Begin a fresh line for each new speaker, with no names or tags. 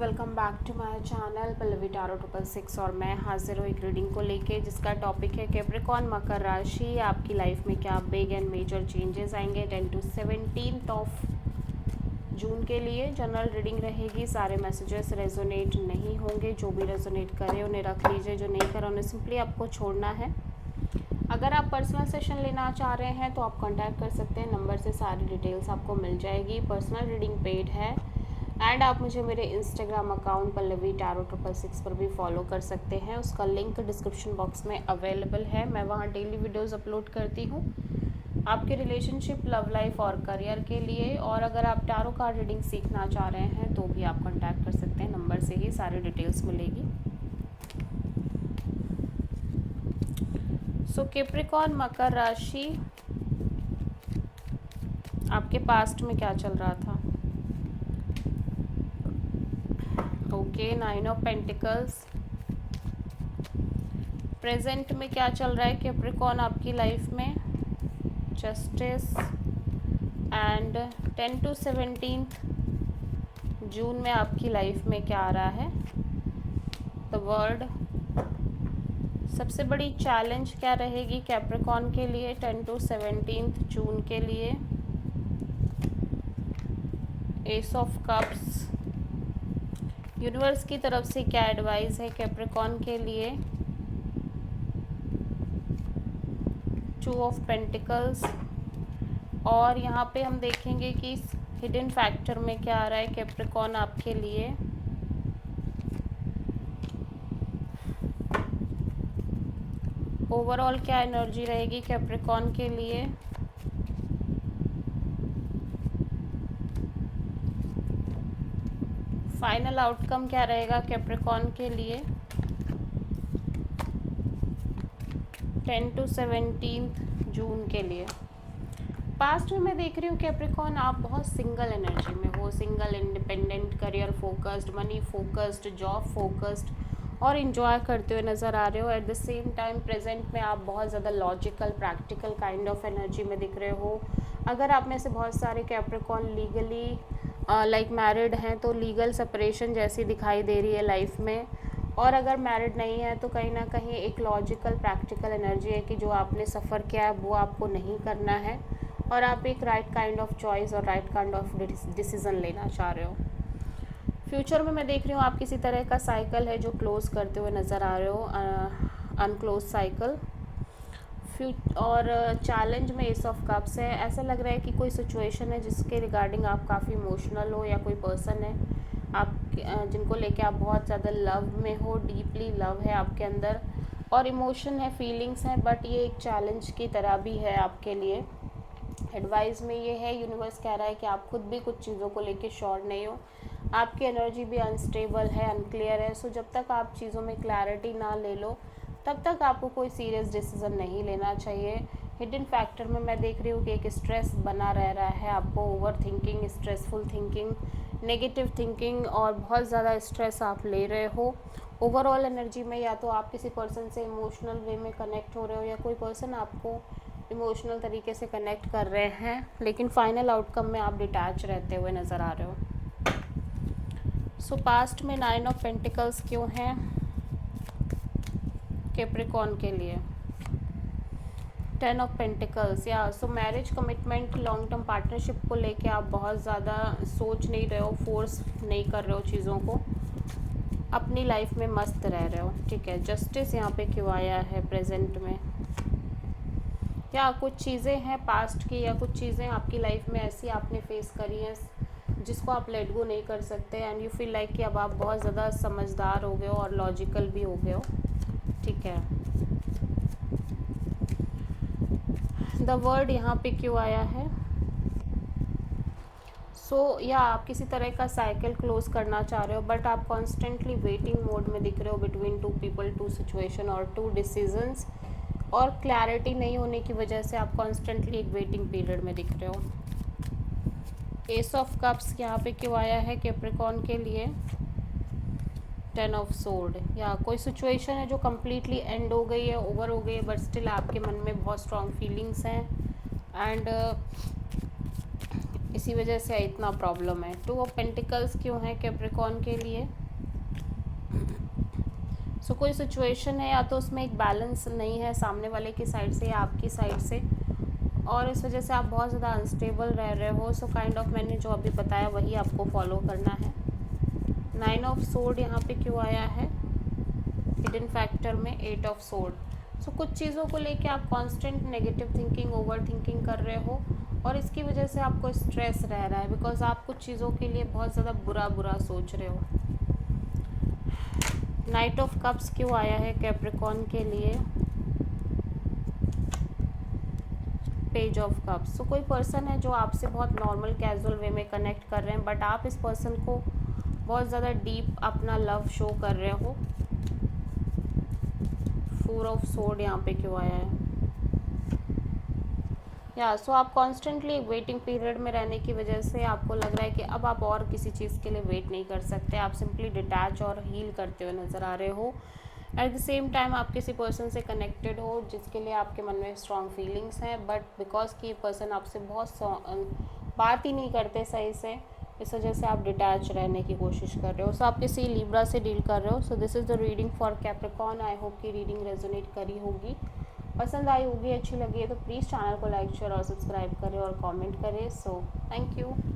Welcome back to my channel Pallavi टारो 666 और मैं हाजिर हूँ एक रीडिंग को लेके जिसका टॉपिक है कैप्रिकॉर्न मकर राशि। आपकी लाइफ में क्या बिग एंड मेजर चेंजेस आएंगे 10 to 17 ऑफ जून के लिए। जनरल रीडिंग रहेगी, सारे मैसेजेस रेजोनेट नहीं होंगे। जो भी रेजोनेट करे उन्हें रख लीजिए, जो नहीं करे उन्हें सिंपली आपको छोड़ना है। अगर आप पर्सनल सेशन लेना चाह रहे हैं तो आप कांटेक्ट कर सकते हैं, नंबर से सारी डिटेल्स आपको मिल जाएगी। पर्सनल रीडिंग पेड है एंड आप मुझे मेरे इंस्टाग्राम अकाउंट पल्लवी टारो 666 पर भी फॉलो कर सकते हैं। उसका लिंक डिस्क्रिप्शन बॉक्स में अवेलेबल है। मैं वहाँ डेली वीडियोस अपलोड करती हूँ आपके रिलेशनशिप, लव लाइफ और करियर के लिए। और अगर आप टारो कार्ड रीडिंग सीखना चाह रहे हैं तो भी आप कांटेक्ट कर सकते हैं, नंबर से ही सारी डिटेल्स मिलेगी। सो कैप्रिकॉर्न मकर राशि, आपके पास्ट में क्या चल रहा था? Okay, 9 of pentacles. प्रेजेंट में क्या चल रहा है कैप्रिकॉर्न आपकी लाइफ में? जस्टिस एंड 10 to 17 जून में आपकी लाइफ में क्या आ रहा है? The world. सबसे बड़ी चैलेंज क्या रहेगी कैप्रिकॉर्न के लिए 10 to 17 जून के लिए? S of cups. यूनिवर्स की तरफ से क्या एडवाइस है कैप्रिकॉर्न के लिए? 2 ऑफ पेंटिकल्स। और यहाँ पे हम देखेंगे कि हिडन फैक्टर में क्या आ रहा है कैप्रिकॉर्न आपके लिए। ओवरऑल क्या एनर्जी रहेगी कैप्रिकॉर्न के लिए? फाइनल आउटकम क्या रहेगा कैप्रिकॉर्न के लिए 10 to 17 जून के लिए? पास्ट में मैं देख रही हूँ कैप्रिकॉर्न आप बहुत सिंगल एनर्जी में हो, single, independent, career focused, money focused, job focused और इन्जॉय करते हुए नज़र आ रहे हो। At the same time present में आप बहुत ज़्यादा logical, practical kind of energy में दिख रहे हो। अगर आप में से बहुत सारे कैप्रिकॉर्न लीगली लाइक मैरिड हैं तो लीगल सेपरेशन जैसी दिखाई दे रही है लाइफ में। और अगर मैरिड नहीं है तो कहीं ना कहीं एक लॉजिकल, प्रैक्टिकल एनर्जी है कि जो आपने सफ़र किया है वो आपको नहीं करना है और आप एक राइट काइंड ऑफ चॉइस और राइट काइंड ऑफ डिसीज़न लेना चाह रहे हो। फ्यूचर में मैं देख रही हूँ आप किसी तरह का साइकिल है जो क्लोज करते हुए नज़र आ रहे हो, अनक्लोज साइकिल। और चैलेंज में एस ऑफ कप्स है। ऐसा लग रहा है कि कोई सिचुएशन है जिसके रिगार्डिंग आप काफ़ी इमोशनल हो, या कोई पर्सन है आप जिनको लेके आप बहुत ज़्यादा लव में हो, डीपली लव है आपके अंदर और इमोशन है, फीलिंग्स हैं, बट ये एक चैलेंज की तरह भी है आपके लिए। एडवाइस में ये है, यूनिवर्स कह रहा है कि आप खुद भी कुछ चीज़ों को लेके श्योर नहीं हो, आपकी एनर्जी भी अनस्टेबल है, अनक्लियर है। सो जब तक आप चीज़ों में क्लैरिटी ना ले लो तब तक आपको कोई सीरियस डिसीज़न नहीं लेना चाहिए। हिडन फैक्टर में मैं देख रही हूँ कि एक स्ट्रेस बना रह रहा है आपको, over thinking, stressful thinking, negative thinking और बहुत ज़्यादा स्ट्रेस आप ले रहे हो। ओवरऑल एनर्जी में या तो आप किसी पर्सन से इमोशनल वे में कनेक्ट हो रहे हो या कोई पर्सन आपको इमोशनल तरीके से कनेक्ट कर रहे हैं, लेकिन फाइनल आउटकम में आप डिटैच रहते हुए नज़र आ रहे हो। सो पास्ट में 9 ऑफ पेंटिकल्स क्यों हैं कैप्रिकॉर्न के लिए? 10 ऑफ पेंटिकल्स। या सो marriage, commitment, long term partnership को लेके आप बहुत ज़्यादा सोच नहीं रहे हो, फोर्स नहीं कर रहे हो चीज़ों को, अपनी लाइफ में मस्त रह रहे हो। ठीक है, जस्टिस यहाँ पे क्यों आया है प्रेजेंट में? या कुछ चीज़ें हैं पास्ट की या कुछ चीज़ें आपकी लाइफ में ऐसी आपने फेस करी हैं जिसको आप लेट गो नहीं कर सकते एंड यू फील लाइक कि अब आप बहुत ज़्यादा समझदार हो गए हो और लॉजिकल भी हो गए हो। ठीक है, द वर्ड यहाँ पे क्यों आया है? या आप किसी तरह का साइकिल क्लोज करना चाह रहे हो बट आप कॉन्स्टेंटली वेटिंग मोड में दिख रहे हो बिटवीन 2 पीपल, 2 सिचुएशन और 2 डिसीजंस, और क्लैरिटी नहीं होने की वजह से आप कॉन्स्टेंटली एक वेटिंग पीरियड में दिख रहे हो। एस ऑफ कप्स यहाँ पे क्यों आया है कैप्रिकॉर्न के लिए? 10 ऑफ सोर्ड। या कोई सिचुएशन है जो कम्प्लीटली एंड हो गई है, ओवर हो गई है, बट स्टिल आपके मन में बहुत स्ट्रॉन्ग फीलिंग्स हैं एंड इसी वजह से इतना प्रॉब्लम है। 2 ऑफ पेंटिकल्स क्यों है कैप्रिकॉर्न के लिए? सो कोई सिचुएशन है या तो उसमें एक बैलेंस नहीं है सामने वाले की साइड से या आपकी साइड से, और इस वजह से आप बहुत ज़्यादा अनस्टेबल रह रहे हो। सो काइंड ऑफ मैंने जो अभी बताया वही आपको फॉलो करना है। 9 ऑफ सोर्ड यहाँ पे क्यों आया है हिडन फैक्टर में? 8 ऑफ सोर्ड। सो कुछ चीज़ों को लेके आप constant negative thinking, over thinking कर रहे हो और इसकी वजह से आपको स्ट्रेस रह रहा है, बिकॉज आप कुछ चीज़ों के लिए बहुत ज़्यादा बुरा सोच रहे हो। नाइट ऑफ कप्स क्यों आया है कैप्रिकॉर्न के लिए? Page of cups. सो कोई पर्सन है जो आपसे बहुत नॉर्मल कैजुअल वे में कनेक्ट कर रहे हैं, बट आप इस पर्सन को बहुत ज़्यादा डीप अपना लव शो कर रहे हो। 4 ऑफ सोर्ड यहाँ पे क्यों आया है? सो आप कॉन्स्टेंटली वेटिंग पीरियड में रहने की वजह से आपको लग रहा है कि अब आप और किसी चीज़ के लिए वेट नहीं कर सकते, आप सिंपली डिटैच और हील करते हुए नज़र आ रहे हो। एट द सेम टाइम आप किसी पर्सन से कनेक्टेड हो जिसके लिए आपके मन में स्ट्रॉन्ग फीलिंग्स हैं, बट बिकॉज कि ये पर्सन आपसे बहुत बात ही नहीं करते सही से, इस वजह से आप डिटैच रहने की कोशिश कर रहे हो। सो आप किसी लिब्रा से डील कर रहे हो। So this is the reading for Capricorn. I hope कि रीडिंग रेजोनेट करी होगी, पसंद आई होगी, अच्छी लगी है तो प्लीज़ चैनल को लाइक शेयर और सब्सक्राइब करें और कमेंट करें। So thank you.